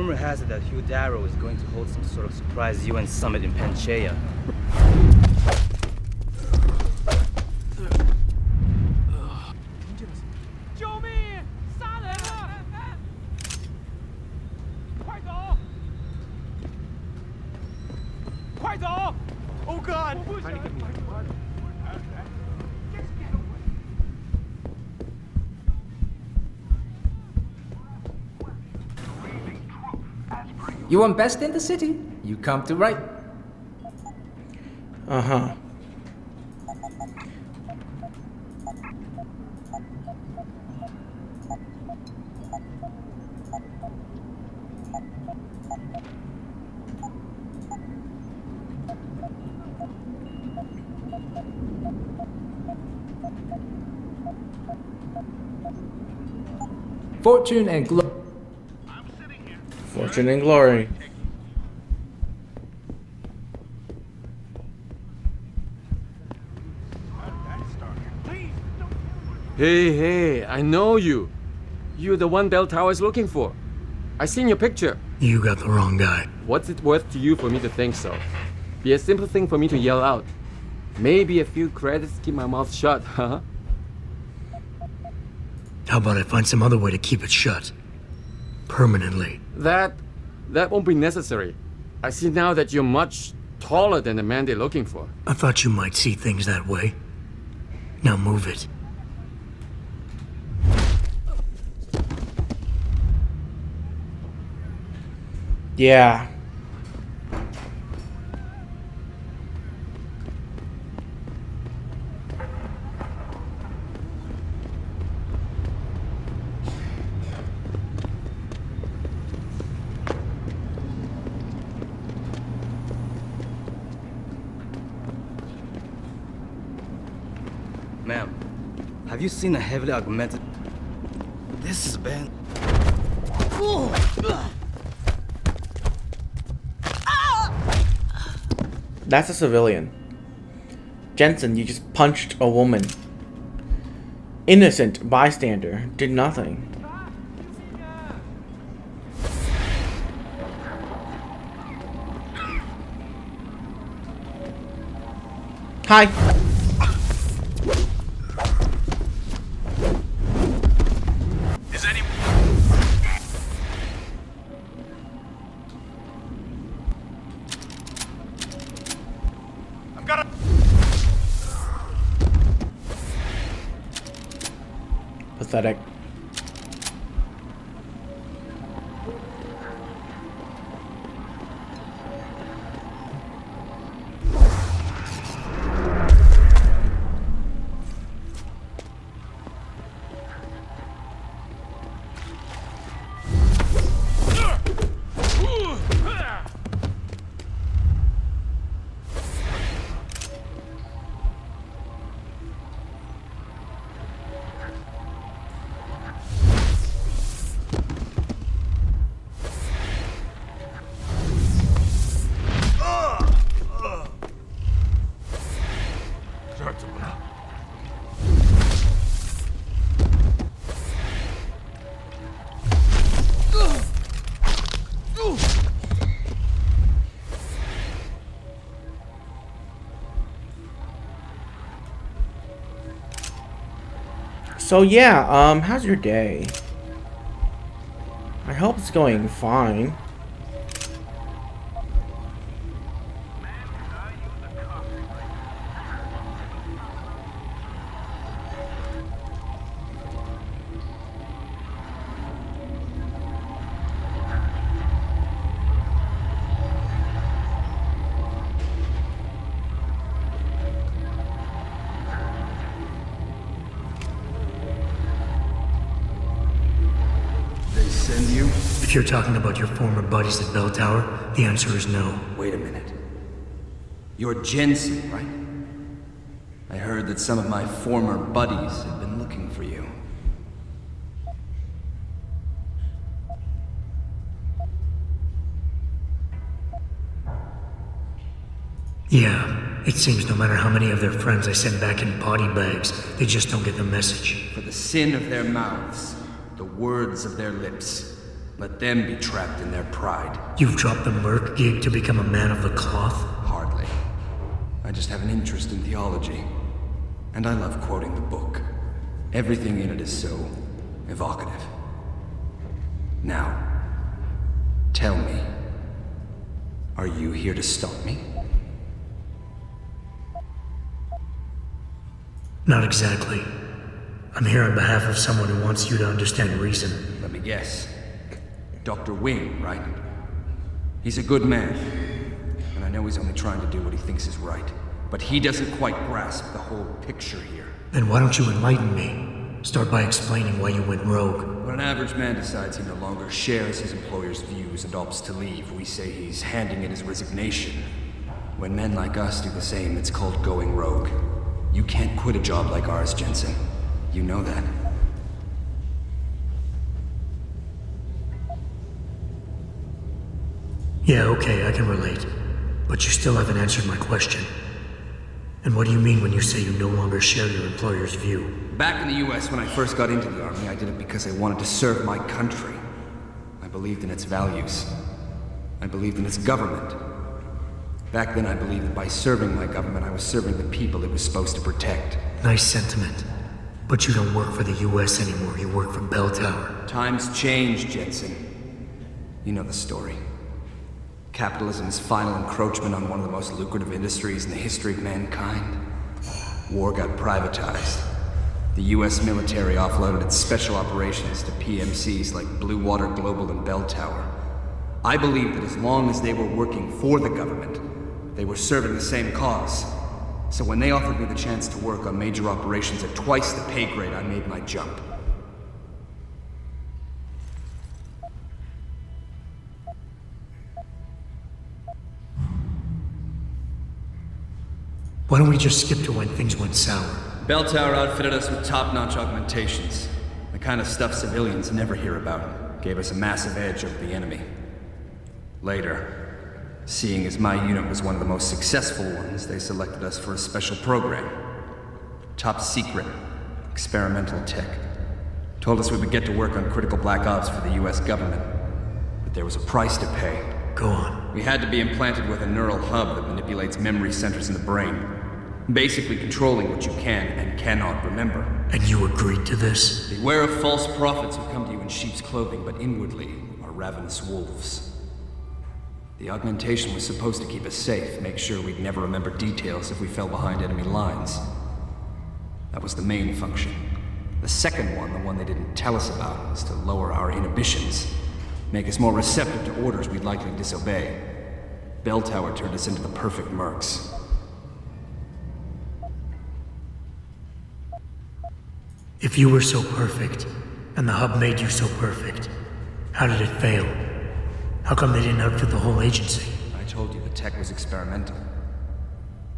Rumor has it that Hugh Darrow is going to hold some sort of surprise UN summit in Panchaea. Oh God! You want best in the city? You come to right. Uh-huh. Fortune and glory. Fortune and glory. Hey, I know you. You're the one Bell Tower is looking for. I seen your picture. You got the wrong guy. What's it worth to you for me to think so? Be a simple thing for me to yell out. Maybe a few credits keep my mouth shut, huh? How about I find some other way to keep it shut? Permanently. That won't be necessary. I see now that you're much taller than the man they're looking for. I thought you might see things that way. Now move it. Yeah. Ma'am, have you seen a heavily augmented... This is bad. That's a civilian. Jensen, you just punched a woman. Innocent bystander. Did nothing. Hi. Pathetic. So yeah, how's your day? I hope it's going fine. Send you? If you're talking about your former buddies at Bell Tower, the answer is no. Wait a minute. You're Jensen, right? I heard that some of my former buddies have been looking for you. Yeah, it seems no matter how many of their friends I send back in body bags, they just don't get the message. For the sin of their mouths, the words of their lips. Let them be trapped in their pride. You've dropped the merc gig to become a man of the cloth? Hardly. I just have an interest in theology. And I love quoting the book. Everything in it is so evocative. Now, tell me, are you here to stop me? Not exactly. I'm here on behalf of someone who wants you to understand reason. Let me guess. Dr. Wing, right? He's a good man. And I know he's only trying to do what he thinks is right. But he doesn't quite grasp the whole picture here. Then why don't you enlighten me? Start by explaining why you went rogue. When an average man decides he no longer shares his employer's views and opts to leave, we say he's handing in his resignation. When men like us do the same, it's called going rogue. You can't quit a job like ours, Jensen. You know that. Yeah, okay, I can relate. But you still haven't answered my question. And what do you mean when you say you no longer share your employer's view? Back in the US, when I first got into the Army, I did it because I wanted to serve my country. I believed in its values. I believed in its government. Back then, I believed that by serving my government, I was serving the people it was supposed to protect. Nice sentiment. But you don't work for the US anymore, you work for Bell Tower. Times change, Jensen. You know the story. Capitalism's final encroachment on one of the most lucrative industries in the history of mankind. War got privatized. The US military offloaded its special operations to PMCs like Blue Water Global and Bell Tower. I believed that as long as they were working for the government, they were serving the same cause. So when they offered me the chance to work on major operations at twice the pay grade, I made my jump. Why don't we just skip to when things went sour? Bell Tower outfitted us with top-notch augmentations. The kind of stuff civilians never hear about. Gave us a massive edge over the enemy. Later, seeing as my unit was one of the most successful ones, they selected us for a special program. Top secret, experimental tech. Told us we would get to work on critical black ops for the US government. But there was a price to pay. Go on. We had to be implanted with a neural hub that manipulates memory centers in the brain. Basically controlling what you can and cannot remember. And you agreed to this? Beware of false prophets who come to you in sheep's clothing, but inwardly are ravenous wolves. The augmentation was supposed to keep us safe, make sure we'd never remember details if we fell behind enemy lines. That was the main function. The second one, the one they didn't tell us about, was to lower our inhibitions. Make us more receptive to orders we'd likely disobey. Bell Tower turned us into the perfect mercs. If you were so perfect, and the hub made you so perfect, how did it fail? How come they didn't outfit the whole agency? I told you the tech was experimental.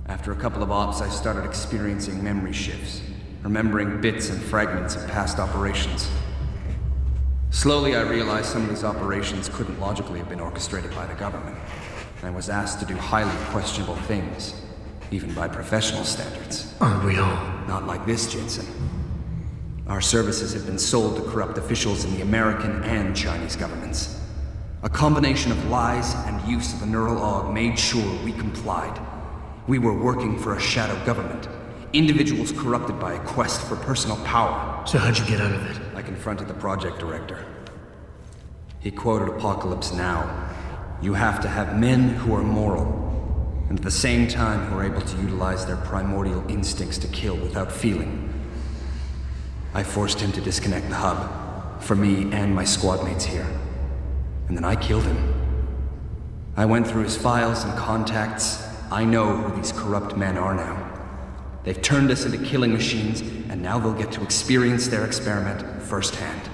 After a couple of ops, I started experiencing memory shifts, remembering bits and fragments of past operations. Slowly, I realized some of these operations couldn't logically have been orchestrated by the government. I was asked to do highly questionable things, even by professional standards. Aren't we all? Not like this, Jensen. Our services have been sold to corrupt officials in the American and Chinese governments. A combination of lies and use of the neural aug made sure we complied. We were working for a shadow government. Individuals corrupted by a quest for personal power. So how'd you get out of it? I confronted the project director. He quoted Apocalypse Now. You have to have men who are moral, and at the same time who are able to utilize their primordial instincts to kill without feeling. I forced him to disconnect the hub, for me and my squad mates here. And then I killed him. I went through his files and contacts. I know who these corrupt men are now. They've turned us into killing machines, and now they'll get to experience their experiment firsthand.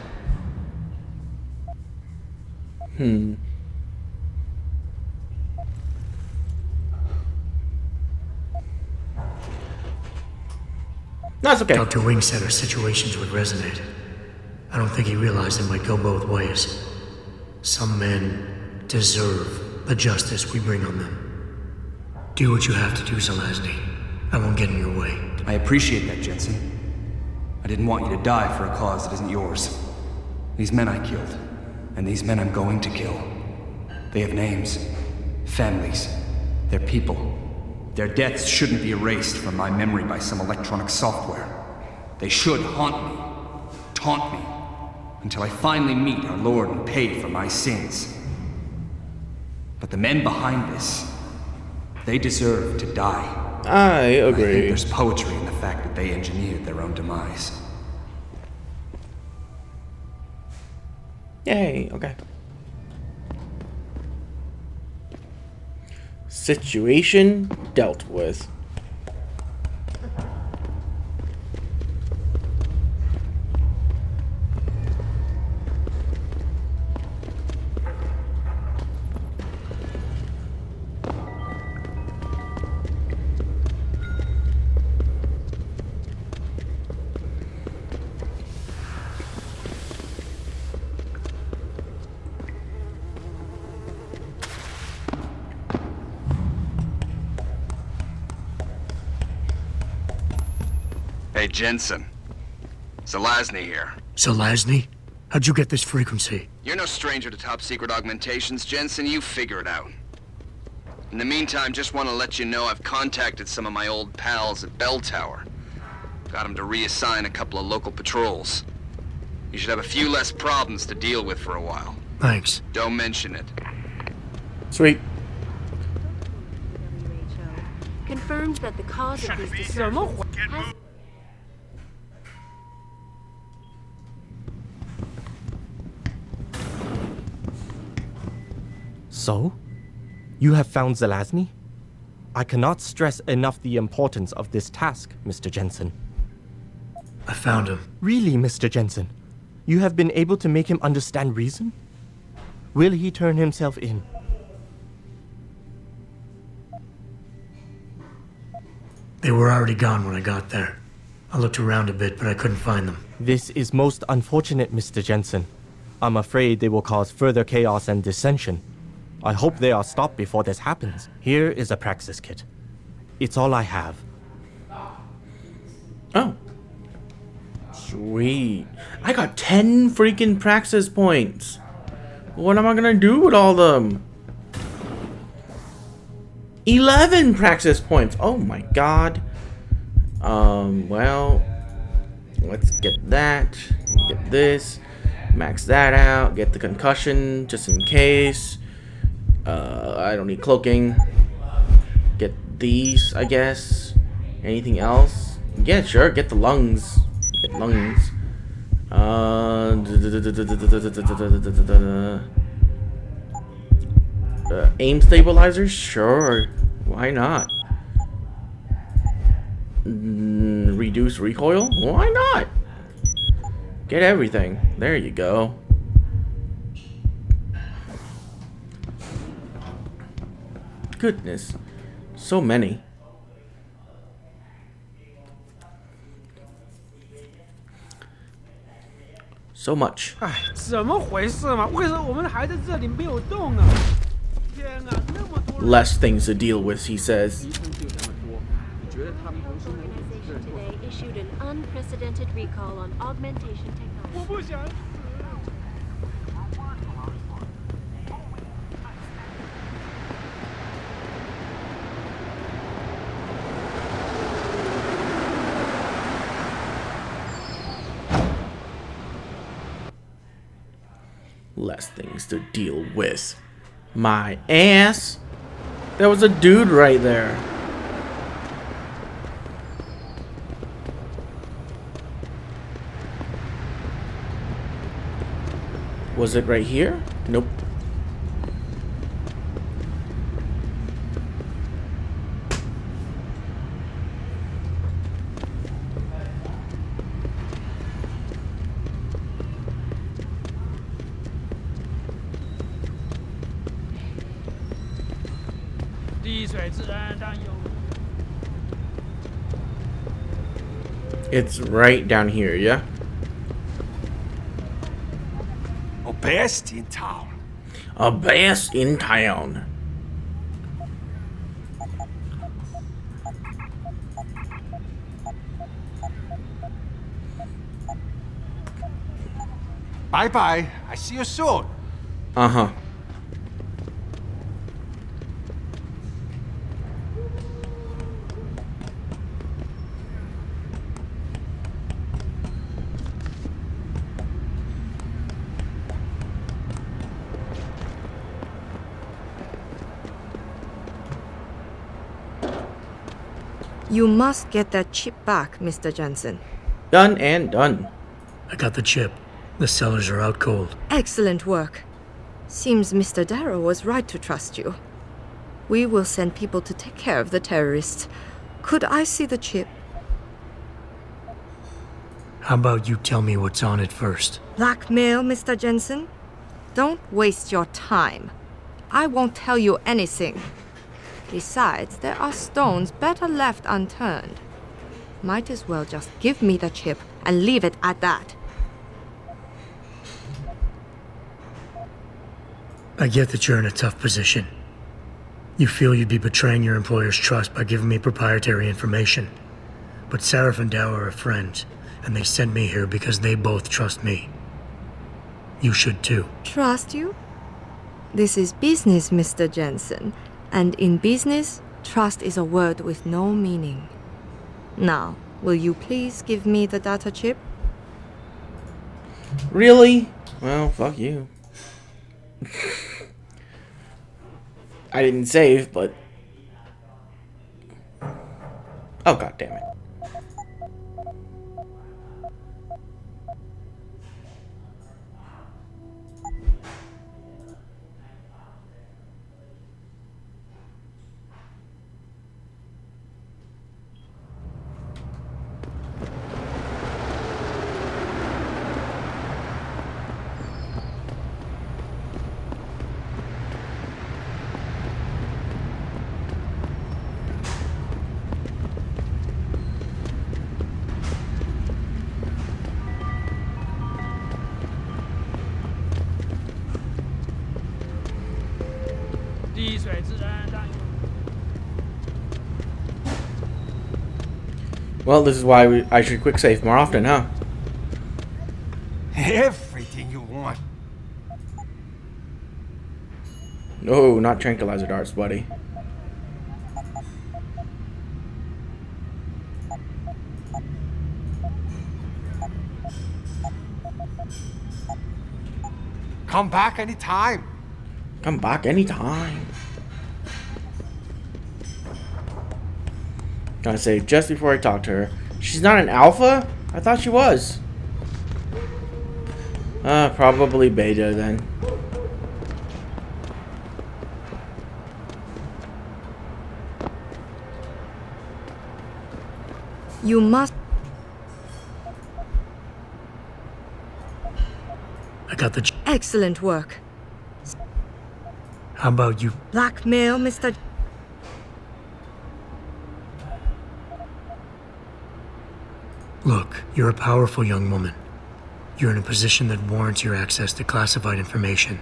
No, it's okay. Dr. Wing said our situations would resonate. I don't think he realized it might go both ways. Some men deserve the justice we bring on them. Do what you have to do, Zelazny. I won't get in your way. I appreciate that, Jensen. I didn't want you to die for a cause that isn't yours. These men I killed, And these men I'm going to kill, they have names, families, they're people. Their deaths shouldn't be erased from my memory by some electronic software. They should haunt me, taunt me, until I finally meet our Lord and pay for my sins. But the men behind this, they deserve to die. I I think agree. there's poetry in the fact that they engineered their own demise. Yay, okay. Situation dealt with. Hey, Jensen. Zelazny here. Zelazny? How'd you get this frequency? You're no stranger to top-secret augmentations, Jensen. You figure it out. In the meantime, just want to let you know I've contacted some of my old pals at Bell Tower. Got them to reassign a couple of local patrols. You should have a few less problems to deal with for a while. Thanks. Don't mention it. Sweet. WHO confirmed that the cause of these disturbances has So? You have found Zelazny? I cannot stress enough the importance of this task, Mr. Jensen. I found him. Really, Mr. Jensen? You have been able to make him understand reason? Will he turn himself in? They were already gone when I got there. I looked around a bit, but I couldn't find them. This is most unfortunate, Mr. Jensen. I'm afraid they will cause further chaos and dissension. I hope they are stopped before this happens. Here is a praxis kit. It's all I have. Oh. Sweet. I got 10 freaking praxis points. What am I gonna do with all them? 11 praxis points. Oh my god. Well, let's get that. Get this. Max that out. Get the concussion just in case. I don't need cloaking. Get these, I guess. Anything else? Yeah, sure. Get the lungs. Get lungs. Aim stabilizers? Sure. Why not? Reduce recoil? Why not? Get everything. There you go. Goodness. So many. So much. 哎，怎么回事嘛？为什么我们还在这里没有动呢？天哪，那么多人！ Less things to deal with, he says. 医生就那么多，你觉得他们同时能 organization today issued an unprecedented recall on augmentation 我 technology. 不想死。 Less things to deal with. My ass. There was a dude right there. Was it right here? Nope. It's right down here, yeah? Oh, best in town. A bass in town. Bye bye. I see you soon. Uh-huh. You must get that chip back, Mr. Jensen. Done and done. I got the chip. The sellers are out cold. Excellent work. Seems Mr. Darrow was right to trust you. We will send people to take care of the terrorists. Could I see the chip? How about you tell me what's on it first? Blackmail, Mr. Jensen? Don't waste your time. I won't tell you anything. Besides, there are stones better left unturned. Might as well just give me the chip and leave it at that. I get that you're in a tough position. You feel you'd be betraying your employer's trust by giving me proprietary information. But Sarif and Dow are friends, and they sent me here because they both trust me. You should too. Trust you? This is business, Mr. Jensen. And in business, trust is a word with no meaning. Now, will you please give me the data chip? Really? Well, fuck you. I didn't save, but... Oh, god damn it. Well, this is why I should quick save more often, huh? Everything you want. No, not tranquilizer darts, buddy. Come back anytime. Come back anytime. Gotta say, just before I talk to her, she's not an alpha? I thought she was. Probably beta then. You must... I got the... Excellent work. How about you? Blackmail, Mr. Look, you're a powerful young woman. You're in a position that warrants your access to classified information.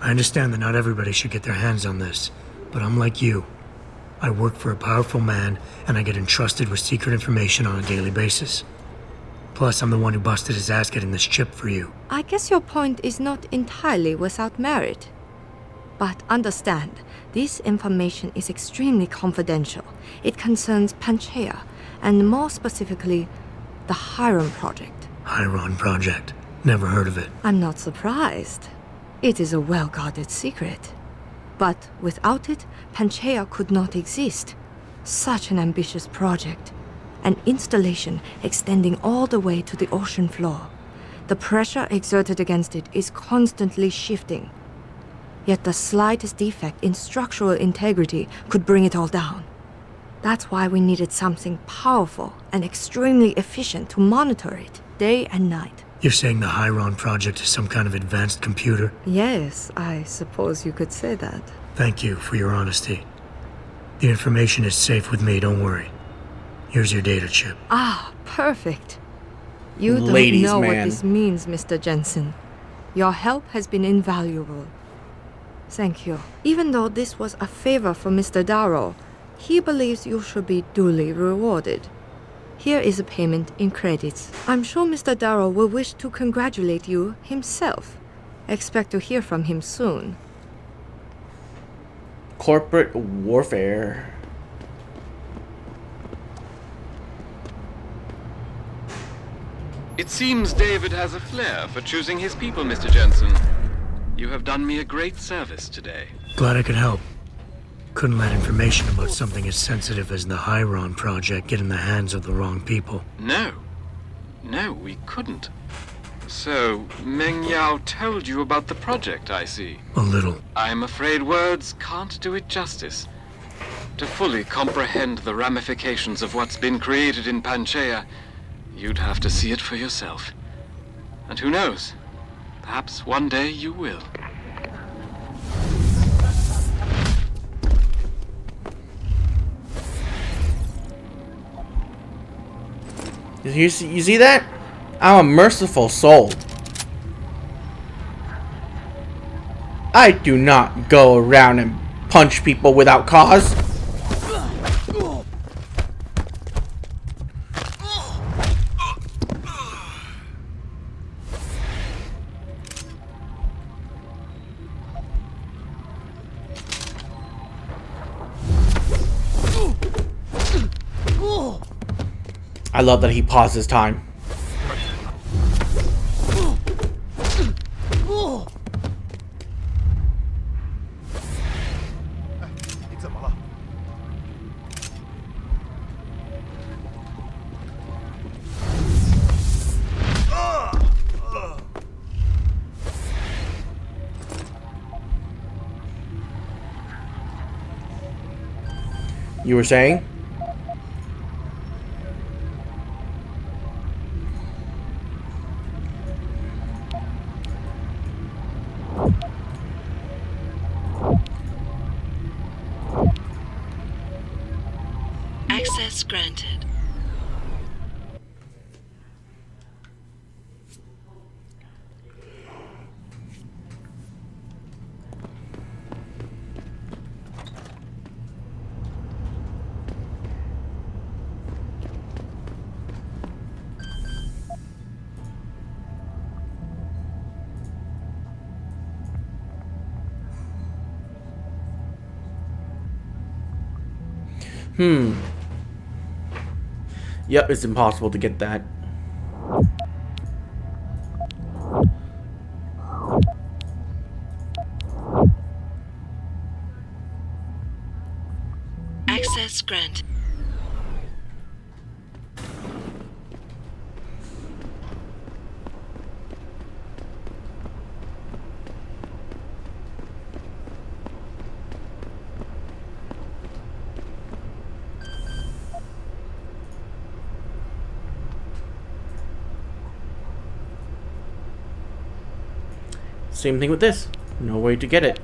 I understand that not everybody should get their hands on this, but I'm like you. I work for a powerful man, and I get entrusted with secret information on a daily basis. Plus, I'm the one who busted his ass getting this chip for you. I guess your point is not entirely without merit. But understand, this information is extremely confidential. It concerns Panchaea, and more specifically, the Hiram Project. Hiram Project? Never heard of it. I'm not surprised. It is a well-guarded secret. But without it, Panchaea could not exist. Such an ambitious project. An installation extending all the way to the ocean floor. The pressure exerted against it is constantly shifting. Yet the slightest defect in structural integrity could bring it all down. That's why we needed something powerful and extremely efficient to monitor it, day and night. You're saying the Hiram Project is some kind of advanced computer? Yes, I suppose you could say that. Thank you for your honesty. The information is safe with me, don't worry. Here's your data chip. Ah, perfect. You don't Ladies, know man. what this means, Mr. Jensen. Your help has been invaluable. Thank you. Even though this was a favor for Mr. Darrow, he believes you should be duly rewarded. Here is a payment in credits. I'm sure Mr. Darrow will wish to congratulate you himself. Expect to hear from him soon. Corporate warfare. It seems David has a flair for choosing his people, Mr. Jensen. You have done me a great service today. Glad I could help. Couldn't let information about something as sensitive as the Hyron project get in the hands of the wrong people. No. No, we couldn't. So, Meng Yao told you about the project, I see. A little. I'm afraid words can't do it justice. To fully comprehend the ramifications of what's been created in Panchaea, you'd have to see it for yourself. And who knows? Perhaps one day you will. You see that? I'm a merciful soul. I do not go around and punch people without cause. I love that he pauses time. You were saying? Access granted. Yep, it's impossible to get that. Access granted. Same thing with this. No way to get it.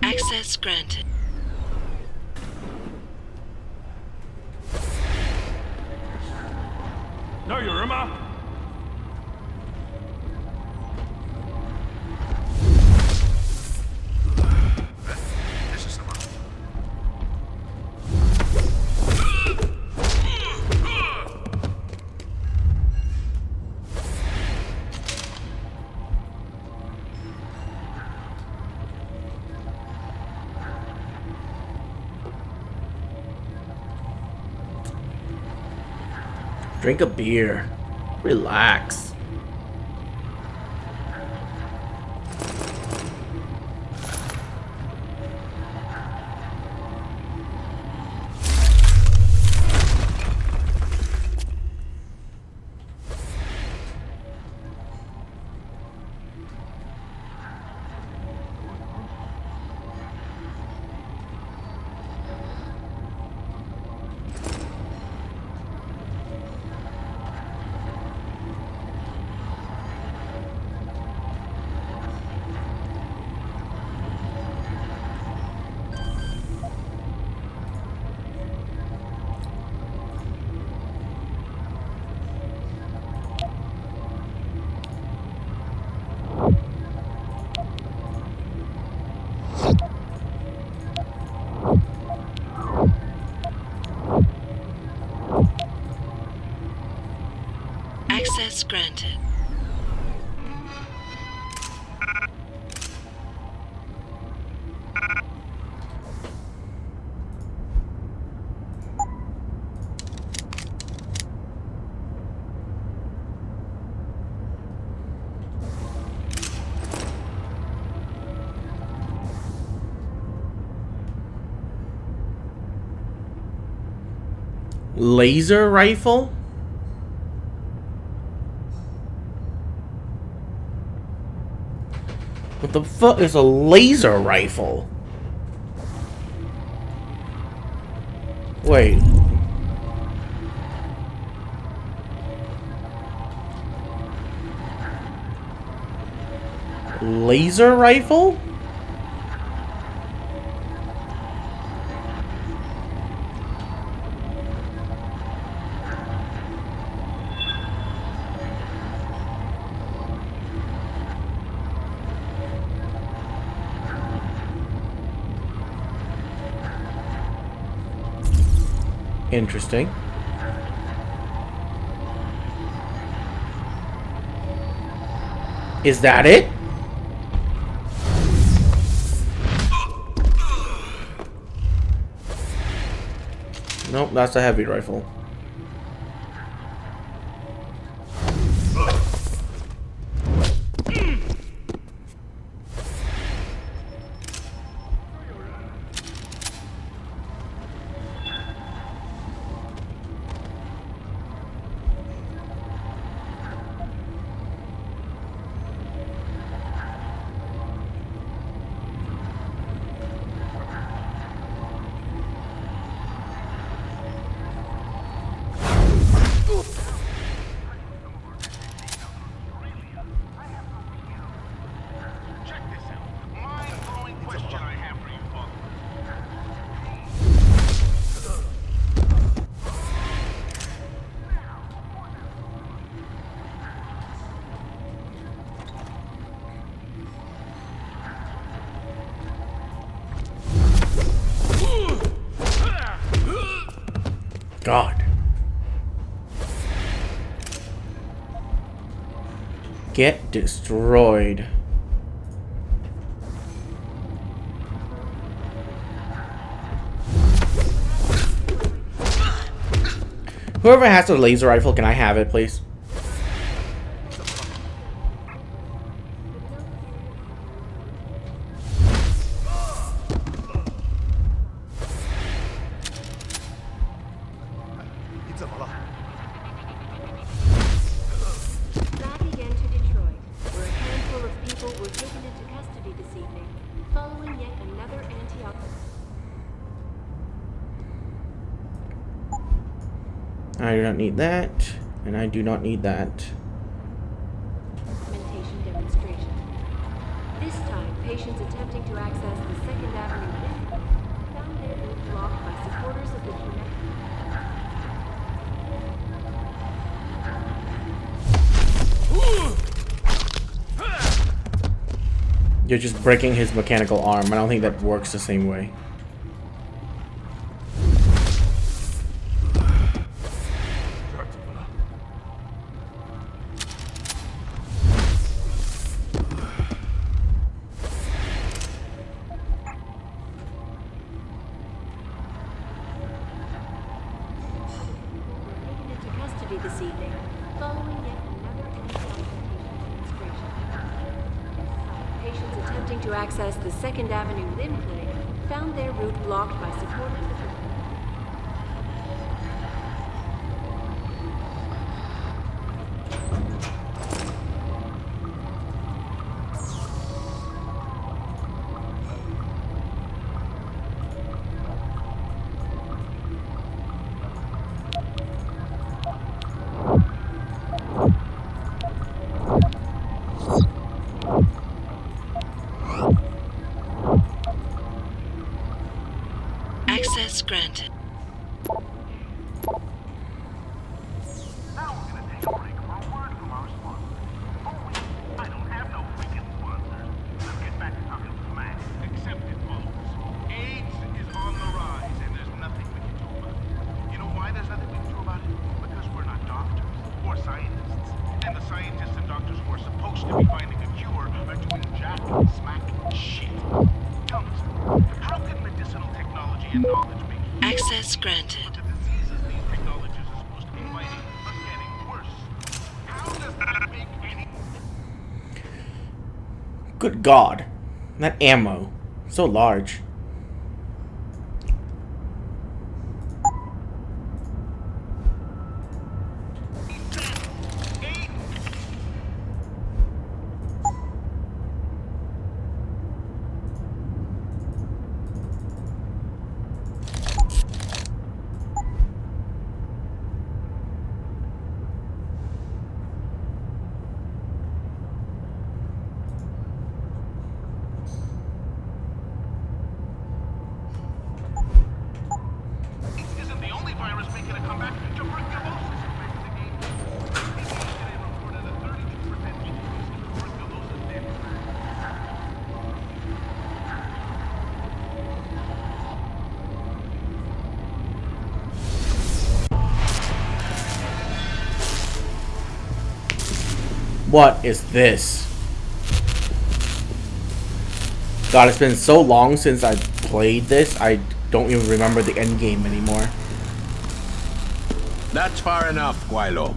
Access granted. No, you're Irma. Drink a beer. Relax. Access granted. Laser rifle? What the fuck is a laser rifle? Wait. Laser rifle? Interesting. Is that it? Nope, that's a heavy rifle. God. Get destroyed. Whoever has a laser rifle, can I have it, please? Back again to Detroit, where a handful of people were taken into custody this evening, following yet another I do not need that, and I do not need that. documentation demonstration. This time, patients attempting to access the 2nd Avenue lift found their route blocked by supporters of the United. You're just breaking his mechanical arm. I don't think that works the same way. Taken into custody this evening, following yet another demonstration. Patients attempting to access the 2nd Avenue limb clinic found their route blocked by supporters of the Access granted. Smack shit. Tell me, sir, how can medicinal technology and knowledge make you Access granted. the diseases these technologies are supposed to be fighting are getting worse? How does that make any... Good God. That ammo. So large. isn't the only virus making a comeback. Tuberculosis affects the game. CDC today reported a 32% increase in tuberculosis deaths. What is this? God, it's been so long since I played this, I don't even remember the end game anymore. That's far enough, Guilo.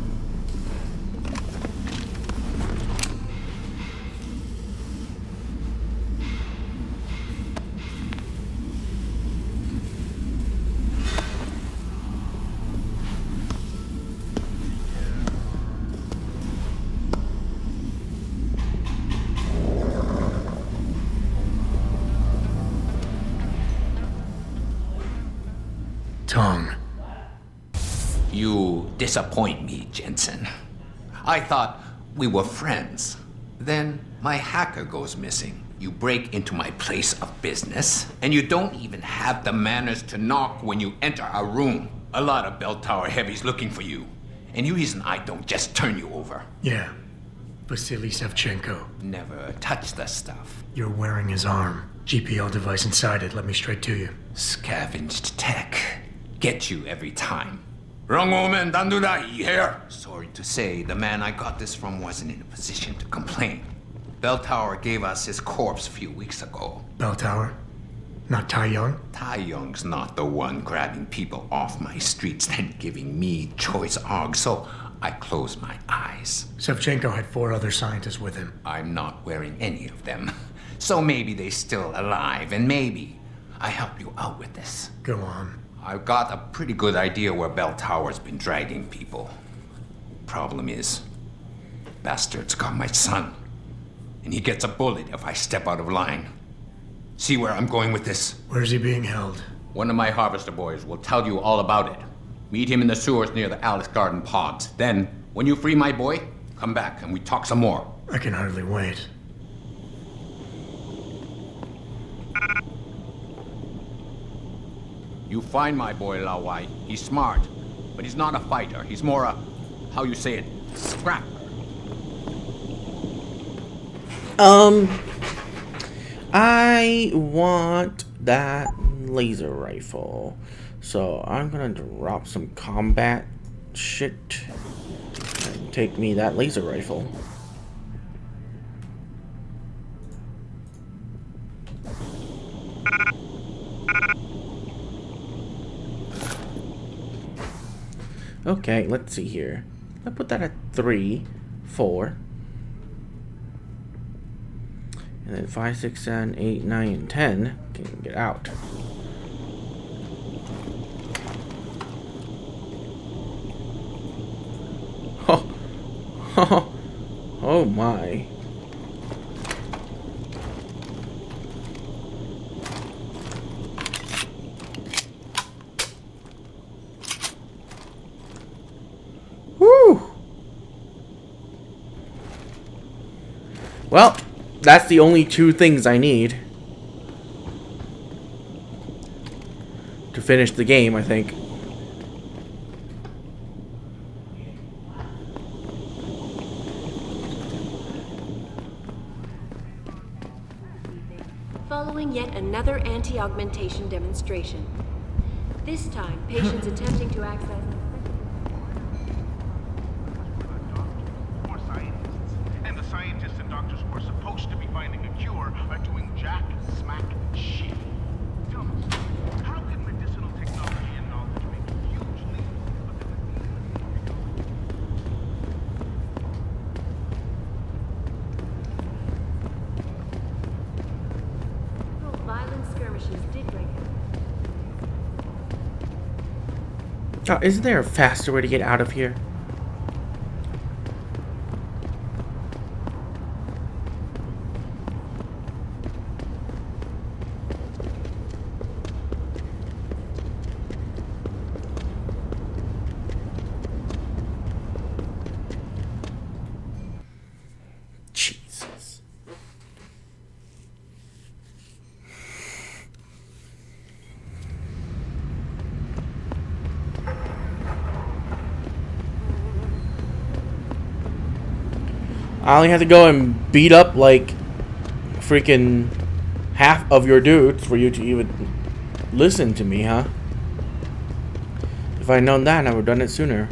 Tongue. You disappoint me, Jensen. I thought we were friends. Then my hacker goes missing. You break into my place of business, and you don't even have the manners to knock when you enter our room. A lot of bell tower heavies looking for you. Any reason I don't just turn you over? Yeah. Vasily Sevchenko. Never touch the stuff. You're wearing his arm. GPL device inside it. Let me straight to you. Scavenged tech. Get you every time. Wrong woman, don't do that here. Sorry to say, the man I got this from wasn't in a position to complain. Bell Tower gave us his corpse a few weeks ago. Bell Tower? Not Tai Young? Tai Young's not the one grabbing people off my streets and giving me choice args, so I close my eyes. Sevchenko had 4 other scientists with him. I'm not wearing any of them. So maybe they're still alive, and maybe I help you out with this. Go on. I've got a pretty good idea where Bell Tower's been dragging people. Problem is, bastard's got my son. And he gets a bullet if I step out of line. See where I'm going with this? Where's he being held? One of my harvester boys will tell you all about it. Meet him in the sewers near the Alice Garden pods. Then, when you free my boy, come back and we talk some more. I can hardly wait. You find my boy Lao Wai. He's smart, but he's not a fighter. He's more a, how you say it, scrapper. I want that laser rifle. So I'm gonna drop some combat shit and take me that laser rifle. Okay, let's see here. I put that at 3, 4. And then 5, 6, 7, 8, 9, and 10 can get out. Oh, oh my. Woo! Well, that's the only 2 things I need to finish the game, I think. Following yet another anti-augmentation demonstration. This time, patients attempting to access... And the scientists and doctors who are supposed to be finding a cure Oh, isn't there a faster way to get out of here? Jesus. I only had to go and beat up like freaking half of your dudes for you to even listen to me, huh? If I'd known that, I would have done it sooner.